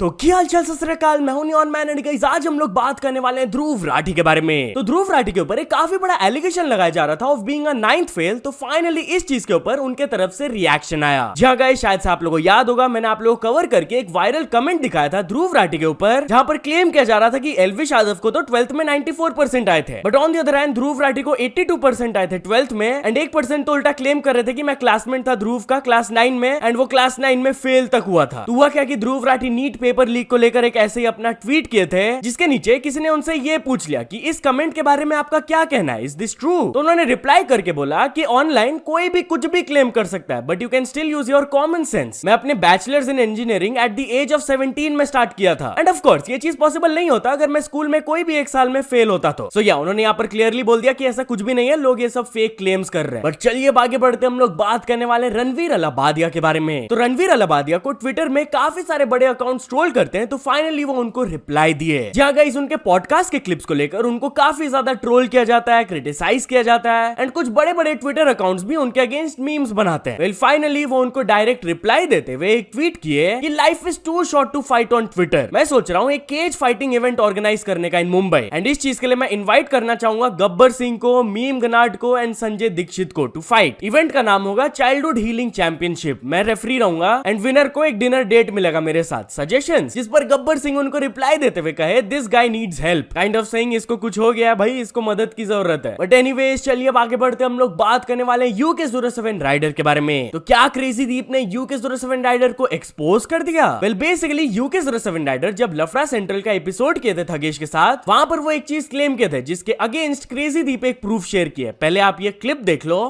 तो क्या हाल चाल सत श्री अकाल, मैं हूं नियॉन मैन एंड गाइस आज हम लोग बात करने वाले हैं ध्रुव राठी के बारे में। तो ध्रुव राठी के ऊपर एक काफी बड़ा एलिगेशन लगाया जा रहा था of being a 9th fail. तो फाइनली इस चीज के ऊपर उनके तरफ से रिएक्शन आया। जहां गाइस शायद से आप लोगों को याद होगा, मैंने आप लोगों को कवर करके एक वायरल कमेंट दिखाया था ध्रुव राठी के ऊपर, जहां पर क्लेम किया जा रहा था कि एल्विश यादव को तो 12th में 94% आए थे, but on the other hand Dhruv Rathee को 82% आए थे 12th में, एंड 1% तो उल्टा क्लेम कर रहे थे कि मैं क्लासमेट था ध्रुव का क्लास 9 में, एंड वो क्लास 9 में फेल तक हुआ था। तो हुआ क्या कि Dhruv Rathee NEET paper leak को लेकर एक ऐसे ही अपना ट्वीट किए थे, जिसके नीचे किसी ने उनसे ये पूछ लिया कि इस कमेंट के बारे में आपका क्या कहना है, इज दिस ट्रू? तो उन्होंने रिप्लाई करके बोला कि ऑनलाइन कोई भी कुछ भी क्लेम कर सकता है, but you can still use your common sense. मैं अपने bachelors in engineering at the age of 17 में स्टार्ट किया था, एंड ऑफ कोर्स ये चीज पॉसिबल नहीं होता अगर मैं स्कूल में कोई भी एक साल में फेल होता तो। सो या उन्होंने यहाँ पर क्लियरली बोल दिया कि ऐसा कुछ भी नहीं है, लोग ये सब फेक क्लेम्स कर रहे हैं। बट चलिए आगे बढ़ते हम लोग बात करने वाले रणवीर अलाहाबादिया के बारे में। तो रणवीर अलाहाबादिया को ट्विटर में काफी सारे बड़े अकाउंट ट्रोल करते हैं, तो फाइनली वो उनको रिप्लाई दिए, जहां गाइस उनके पॉडकास्ट के क्लिप्स को लेकर उनको काफी ज्यादा ट्रोल किया जाता है, क्रिटिसाइज किया जाता है, एंड कुछ बड़े बड़े ट्विटर अकाउंट्स भी उनके अगेंस्ट मीम्स बनाते हैं। वेल फाइनली वो उनको डायरेक्ट रिप्लाई देते हुए एक ट्वीट किए कि life is too short to fight on Twitter. मैं सोच रहा हूँ एक केज फाइटिंग इवेंट ऑर्गेनाइज करने का इन मुंबई, एंड इस चीज के लिए मैं इन्वाइट करना चाहूंगा गब्बर सिंह को, मीम गनाट को एंड संजय दीक्षित को टू फाइट। इवेंट का नाम होगा चाइल्डहुड हीलिंग चैंपियनशिप। मैं रेफरी रहूंगा एंड विनर को एक डिनर डेट मिलेगा मेरे साथ। सजेशंस, जिस पर गब्बर सिंह उनको रिप्लाई देते हुए कहे this guy needs help, kind of saying इसको कुछ हो गया भाई, इसको मदद की जरूरत है। बट एनीवेज चलिए अब आगे बढ़ते हम लोग बात करने वाले UK07 राइडर के बारे में। तो क्या क्रेजी दीप ने UK07 राइडर को एक्सपोज कर दिया? वेल बेसिकली UK07 राइडर जब लफड़ा सेंट्रल का एपिसोड किए थे थगेश के साथ, वहां पर वो एक चीज क्लेम किए थे जिसके अगेंस्ट क्रेजी दीप एक प्रूफ शेयर किया। पहले आप ये क्लिप देख लो।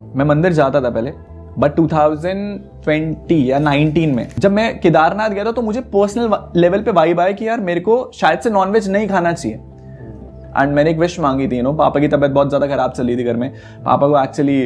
मैं मंदिर जाता था पहले, बट 2020 या 19 में जब मैं केदारनाथ गया था तो मुझे पर्सनल लेवल पे वाइब आया कि यार मेरे को शायद से नॉनवेज नहीं खाना चाहिए। एंड मैंने एक विश मांगी थी, पापा की तबीयत बहुत ज़्यादा खराब चल रही थी घर में। पापा को एक्चुअली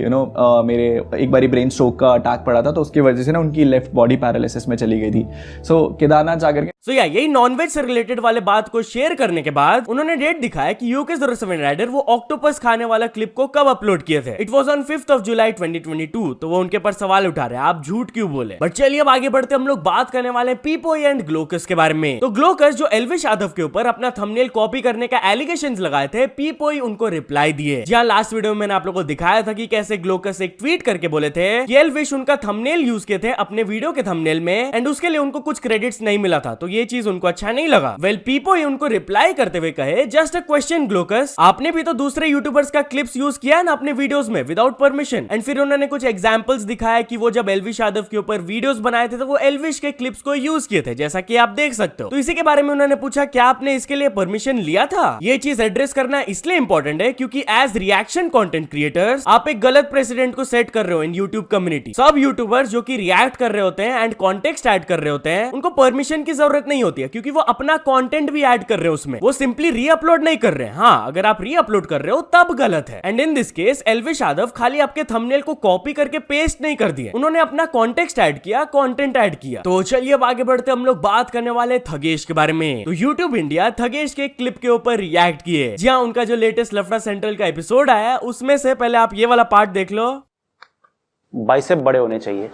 मेरे एक बारी ब्रेन स्ट्रोक का अटैक पड़ा था, तो उसकी वजह से ना उनकी लेफ्ट बॉडी पैरालिसिस में चली गई थी। सो केदारनाथ जाकर के यही नॉनवेज से रिलेटेड वाले बात को शेयर करने के बाद उन्होंने डेट दिखाया कि UK07 राइडर वो ऑक्टोपस खाने वाला क्लिप को कब अपलोड किए थे। It was on 5th of July 2022। तो वो उनके पर सवाल उठा रहे हैं, आप झूठ क्यों बोले? बट चलिए अब आगे बढ़ते हम लोग बात करने वाले पीपोई एंड ग्लोकस के बारे में। तो ग्लोकस जो एल्विश यादव के ऊपर अपना थंबनेल कॉपी करने का एलिगेशंस लगाए थे, पीपोई उनको रिप्लाई दिए। जहां लास्ट वीडियो में मैंने आप लोगों को दिखाया था कि कैसे ग्लोकस एक ट्वीट करके बोले थे कि एल्विश उनका थंबनेल यूज किए थे अपने वीडियो के थंबनेल में, एंड उसके लिए उनको कुछ क्रेडिट्स नहीं मिला था, तो ये चीज उनको अच्छा नहीं लगा। वेल पीपोई उनको रिप्लाई करते हुए कहे जस्ट अ क्वेश्चन ग्लोकस, आपने भी तो दूसरे यूट्यूबर्स का क्लिप्स यूज किया ना अपने वीडियोस में विदाउट परमिशन। एंड फिर उन्होंने कुछ एग्जांपल्स दिखाया कि वो जब एल्विश यादव के ऊपर वीडियोस बनाए थे तो वो एल्विश के क्लिप्स को यूज किए थे, जैसा कि आप देख सकते हो। तो इसी के बारे में उन्होंने पूछा क्या आपने इसके लिए परमिशन लिया था? ये चीज एड्रेस करना इसलिए इंपॉर्टेंट है क्योंकि एज रिएक्शन कंटेंट क्रिएटर्स आप एक गलत प्रेसिडेंट को सेट कर रहे हो इन यूट्यूब कम्युनिटी। सब यूट्यूबर्स जो कि रिएक्ट कर रहे होते हैं एंड कॉन्टेक्स्ट ऐड कर रहे होते हैं, उनको परमिशन की जरूरत नहीं होती है, क्योंकि वो अपना कंटेंट भी ऐड कर रहे हो उसमें, वो सिंपली रीअपलोड नहीं कर रहे हैं। हाँ, अगर आप रीअपलोड कर रहे हो तब गलत है। And in this case Elvish Yadav खाली आपके थंबनेल को कॉपी करके पेस्ट नहीं कर दिए, उन्होंने अपना कॉन्टेक्स्ट ऐड किया, कंटेंट ऐड किया। तो चलिए अब आगे बढ़ते हम लोग बात करने वाले थगेश के बारे में। तो यूट्यूब इंडिया थगेश के क्लिप के ऊपर रिएक्ट किए। जी हाँ, उनका जो लेटेस्ट लफड़ा सेंट्रल का एपिसोड आया उसमें से पहले आप ये वाला पार्ट देख लो। बाइसेप बड़े होने चाहिए।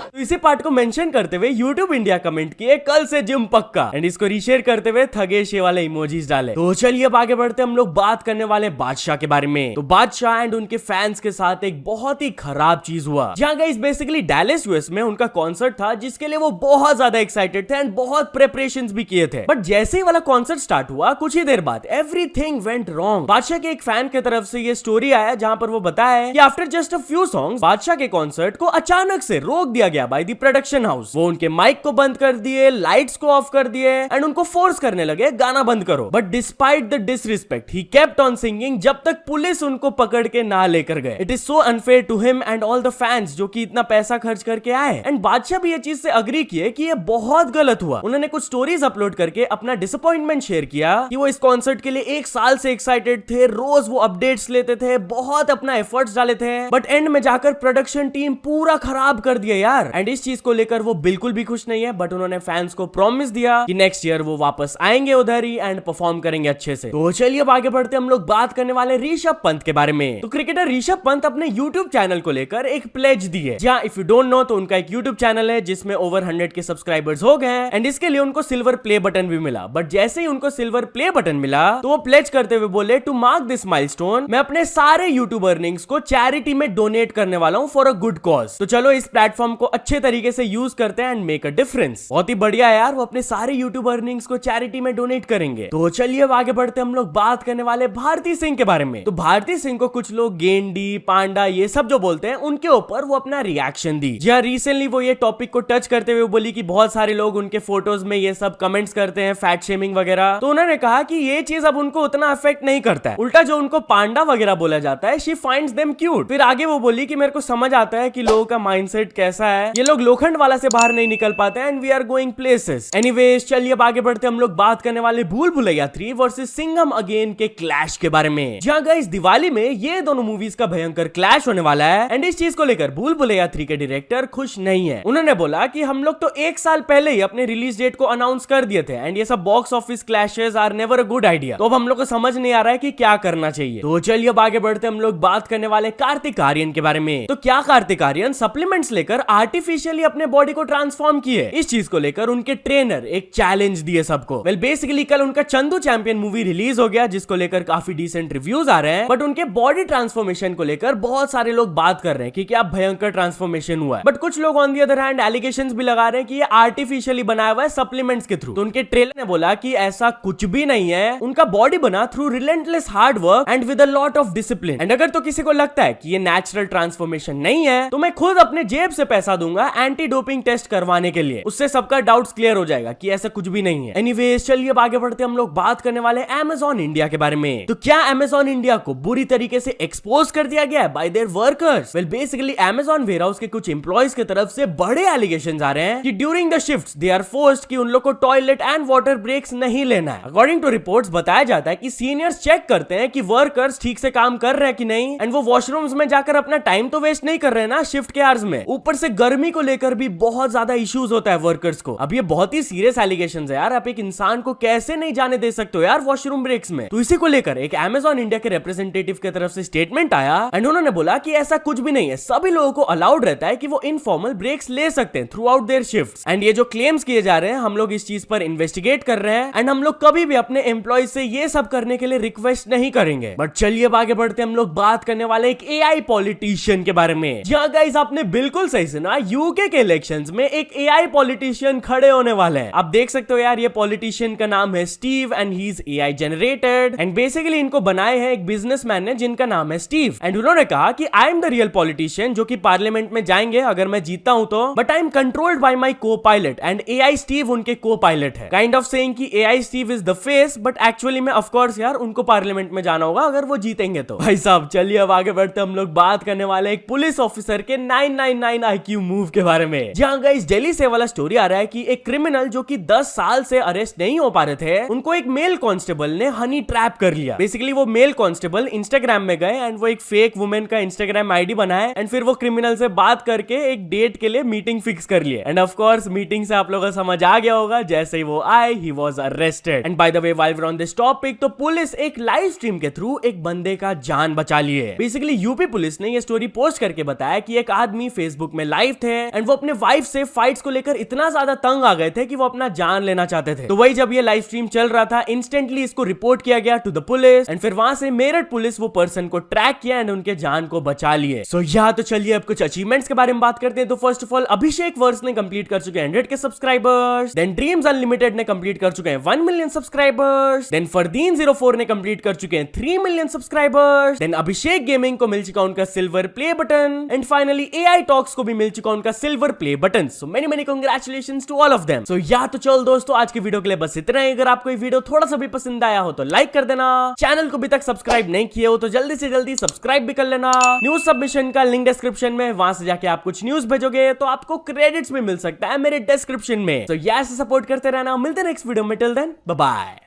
तो इसी पार्ट को मेंशन करते हुए यूट्यूब इंडिया कमेंट किए कल से जिम पक्का, एंड इसको रीशेयर करते हुए थगेश ये वाले इमोजीज डाले। तो चलिए अब आगे बढ़ते हम लोग बात करने वाले बादशाह के बारे में। तो बादशाह एंड उनके फैंस के साथ एक बहुत ही खराब चीज हुआ, जहां गाइस बेसिकली डैलस यूएस में उनका कॉन्सर्ट था, जिसके लिए वो बहुत ज्यादा एक्साइटेड थे एंड बहुत प्रिपरेशंस भी किए थे। बट जैसे ही वाला कॉन्सर्ट स्टार्ट हुआ कुछ ही देर बाद एवरीथिंग वेंट रॉन्ग। बादशाह के एक फैन की तरफ से ये स्टोरी आया जहां पर वो बताया कि after just a few songs बादशाह के कॉन्सर्ट को अचानक से रोक दिया गया बाय द प्रोडक्शन हाउस। वो उनके माइक को बंद कर दिए, लाइट्स को ऑफ कर दिए एंड उनको फोर्स करने लगे गाना बंद करो। But despite the disrespect he kept on singing जब तक पुलिस उनको पकड़ के ना लेकर गए। It is so unfair to him and all the fans जो कि इतना पैसा खर्च करके आए। एंड बादशाह भी ये चीज से अग्री किए कि ये बहुत गलत हुआ। उन्होंने कुछ स्टोरीज अपलोड करके अपना डिसअपॉइंटमेंट शेयर किया कि वो इस कॉन्सर्ट के लिए एक साल से एक्साइटेड थे, रोज वो अपडेट्स लेते थे, बहुत अपना एफर्ट्स डाले थे, बट एंड में जाकर प्रोडक्शन टीम पूरा खराब कर दिया यार। यार। एंड इस चीज को लेकर वो बिल्कुल भी खुश नहीं है, बट उन्होंने फैंस को प्रॉमिस दिया कि नेक्स्ट ईयर वो वापस आएंगे उधर ही एंड परफॉर्म करेंगे अच्छे से। तो चलिए अब आगे बढ़ते हम लोग बात करने वाले ऋषभ पंत के बारे में। तो क्रिकेटर ऋषभ पंत अपने यूट्यूब चैनल को लेकर एक प्लेज दी है। जहाँ इफ यू डोंट नो तो उनका एक यूट्यूब चैनल है जिसमें ओवर 100 के सब्सक्राइबर्स हो गए हैं एंड इसके लिए उनको सिल्वर प्ले बटन भी मिला। बट जैसे ही उनको सिल्वर प्ले बटन मिला तो वो प्लेज करते हुए बोले, टू मार्क दिस माइलस्टोन, मैं अपने सारे यूट्यूब अर्निंग्स को चैरिटी में डोनेट करने वाला हूँ फॉर अ गुड कॉज। तो चलो इस प्लेटफॉर्म को अच्छे तरीके से यूज करते हैं एंड मेक अ डिफरेंस। बहुत ही बढ़िया यार, वो अपने सारे यूट्यूब अर्निंग्स को चैरिटी में डोनेट करेंगे। तो चलिए अब आगे बढ़ते हम लोग बात करने वाले भारती सिंह के बारे में। तो भारती सिंह को कुछ लोग गेंडी, पांडा ये सब जो बोलते हैं उनके ऊपर वो अपना रिएक्शन दी। जी हाँ, रिसेंटली वो ये टॉपिक को टच करते हुए बोली कि बहुत सारे लोग उनके फोटोज में ये सब कमेंट्स करते हैं, फैट शेमिंग वगैरह। तो उन्होंने कहा कि ये चीज अब उनको उतना अफेक्ट नहीं करता है, उल्टा जो उनको पांडा वगैरह बोला जाता है, शी फाइंड्स देम क्यूट। फिर आगे वो बोली कि मेरे को समझ आता है कि लोगों का माइंडसेट कैसा है, ये लोग लोखंड वाला से बाहर नहीं निकल पाते and we are going places. Anyways चलिए अब आगे बढ़ते हम लोग बात करने वाले भूल भुलैया 3 वर्सेस सिंघम अगेन के क्लैश के बारे में। जहां गाइस दिवाली में ये दोनों मूवीज का भयंकर क्लैश होने वाला है एंड इस चीज को लेकर भूल भुलैया 3 के डायरेक्टर खुश नहीं है। उन्होंने बोला कि हम लोग तो 1 साल पहले ही अपने रिलीज डेट को अनाउंस कर दिए थे एंड ये सब box office clashes are never a good idea. तो अब हम लोग को समझ नहीं आ रहा है कि क्या करना चाहिए। तो चलिए अब आगे बढ़ते हम लोग बात करने वाले कार्तिक आर्यन के बारे में। तो क्या कार्तिक आर्यन सप्लीमेंट्स लेकर आर्टिफिशियली अपने बॉडी को ट्रांसफॉर्म किए? इस चीज को लेकर उनके ट्रेनर एक चैलेंज दिए सबको। वेल बेसिकली कल उनका चंदू चैंपियन मूवी रिलीज हो गया जिसको लेकर काफी डिसेंट रिव्यूज आ रहे हैं, बट उनके बॉडी ट्रांसफॉर्मेशन को लेकर बहुत सारे लोग बात कर रहे हैं कि क्या भयंकर ट्रांसफॉर्मेशन हुआ है। बट कुछ लोग on the other hand allegations भी लगा रहे हैं कि ये आर्टिफिशियली बनाया हुआ है सप्लीमेंट्स के थ्रू। तो उनके ट्रेलर ने बोला कि ऐसा कुछ भी नहीं है, उनका बॉडी बना through relentless hard work and with a lot of discipline. And अगर तो किसी को लगता है कि ये नेचुरल ट्रांसफॉर्मेशन नहीं है तो मैं खुद अपने जेब से पैसा दूंगा एंटी डोपिंग टेस्ट करवाने के लिए, उससे सबका डाउट्स क्लियर हो जाएगा कि ऐसा कुछ भी नहीं है। एनीवेज चलिए अब आगे बढ़ते हम लोग बात करने वाले Amazon इंडिया के बारे में। तो क्या Amazon इंडिया को बुरी तरीके से एक्सपोज कर दिया गया है bye there workers? Well basically Amazon warehouse के कुछ एम्प्लॉइज की तरफ से बड़े एलिगेशंस आ रहे हैं कि during the shifts they are forced कि उन लोग को टॉयलेट एंड वाटर ब्रेक्स नहीं लेना है। अकॉर्डिंग टू रिपोर्ट्स बताया जाता है कि सीनियर्स चेक करते हैं कि वर्कर्स ठीक से काम कर रहे हैं कि नहीं एंड वो वॉशरूम्स में जाकर अपना टाइम तो वेस्ट नहीं कर रहे हैं ना शिफ्ट के आवर्स में। ऊपर से गर्मी को लेकर भी बहुत ज्यादा इश्यूज होता है वर्कर्स को। अब ये बहुत ही सीरियस एलिगेशंस है यार, आप एक इंसान को कैसे नहीं जाने दे सकते हो यार वॉशरूम ब्रेक्स में। तो इसी को लेकर एक Amazon इंडिया के रिप्रेजेंटेटिव की तरफ से स्टेटमेंट आया एंड उन्होंने बोला कि ऐसा कुछ भी नहीं है, सभी लोगों को अलाउड रहता है कि वो इनफॉर्मल ब्रेक्स ले सकते हैं throughout their shifts. And ये जो क्लेम्स किए जा रहे हैं हम लोग इस चीज पर इन्वेस्टिगेट कर रहे हैं एंड हम लोग कभी भी अपने एम्प्लॉय से ये सब करने के लिए रिक्वेस्ट नहीं करेंगे। बट चलिए अब आगे बढ़ते हम लोग बात करने वाले एक AI पॉलिटिशियन के बारे में। जहां गाइस आपने बिल्कुल सही सुना, यूके के इलेक्शंस में एक AI पॉलिटिशियन खड़े होने वाले हैं। आप देख सकते हो यार, ये पॉलिटिशियन का नाम है Steve and he is AI generated and basically इनको बनाए हैं एक बिजनेसमैन ने जिनका नाम है स्टीव। एंड उन्होंने कहा कि I am the real politician जो कि पार्लियामेंट में जाएंगे अगर मैं जीतता हूं तो, but I am controlled by my को पायलट एंड AI स्टीव उनके को पायलट है। काइंड ऑफ सेइंग कि AI Steve is the face, but actually में ऑफ कोर्स यार उनको पार्लियामेंट में जाना होगा अगर वो जीतेंगे तो। भाई साहब चलिए अब आगे बढ़ते हम लोग बात करने वाले एक पुलिस ऑफिसर के 999 IQ मूव के बारे में। जहां गाइस दिल्ली से वाला स्टोरी आ रहा है कि एक क्रिमिनल जो कि 10 साल से अरेस्ट नहीं हो पा रहे थे, उनको एक मेल कांस्टेबल ने हनी ट्रैप कर लिया। बेसिकली वो मेल कांस्टेबल इंस्टाग्राम में गए एंड वो एक फेक वुमेन का इंस्टाग्राम आईडी बनाए एंड फिर वो क्रिमिनल से बात करके एक डेट के लिए मीटिंग फिक्स कर लिए। एंड ऑफ कोर्स मीटिंग से आप लोगों को समझ आ गया होगा, जैसे ही वो आए he was arrested. And by the way while we are on this topic, तो पुलिस एक लाइव स्ट्रीम के थ्रू एक बंदे का जान बचा लिए। बेसिकली यूपी पुलिस ने ये स्टोरी पोस्ट करके बताया कि एक आदमी फेसबुक में लाइव थे एंड वो अपने वाइफ से फाइट्स को लेकर इतना ज्यादा तंग आ गए थे कि वो अपना जान लेना चाहते थे। तो वही जब ये लाइव स्ट्रीम चल रहा था, इंस्टेंटली इसको रिपोर्ट किया गया टू द पुलिस एंड फिर वहां से मेरठ पुलिस वो पर्सन को ट्रैक किया एंड उनके जान को बचा लिए। सो या तो चलिए अब कुछ अचीवमेंट्स के बारे में बात करते हैं। तो first of all Abhishek verse ने कंप्लीट कर चुके हैं 100 के सब्सक्राइबर्स। देन ड्रीम्स अनलिमिटेड ने कंप्लीट कर चुके हैं 1 मिलियन सब्सक्राइबर्स। देन फरदीन 04 ने कंप्लीट कर चुके हैं 3 million subscribers. Then Abhishek gaming को मिल चुका उनका silver play button and finally AI talks को भी मिल चुका उनका silver play button. So many many congratulations to all of them. So या तो चल दोस्तों आज की वीडियो के लिए बस इतना ही। अगर आपको ये वीडियो थोड़ा सा भी पसंद आया हो तो लाइक कर देना, चैनल को अभी तक सब्सक्राइब नहीं किए हो तो जल्दी से जल्दी सब्सक्राइब भी कर लेना। न्यूज सबमिशन का लिंक डिस्क्रिप्शन में, वहां से जाके आप कुछ न्यूज भेजोगे तो आपको क्रेडिट्स भी मिल सकता है मेरे डिस्क्रिप्शन में। तो ऐसे सपोर्ट करते रहना, मिलते हैं नेक्स्ट वीडियो में। Till then bye bye.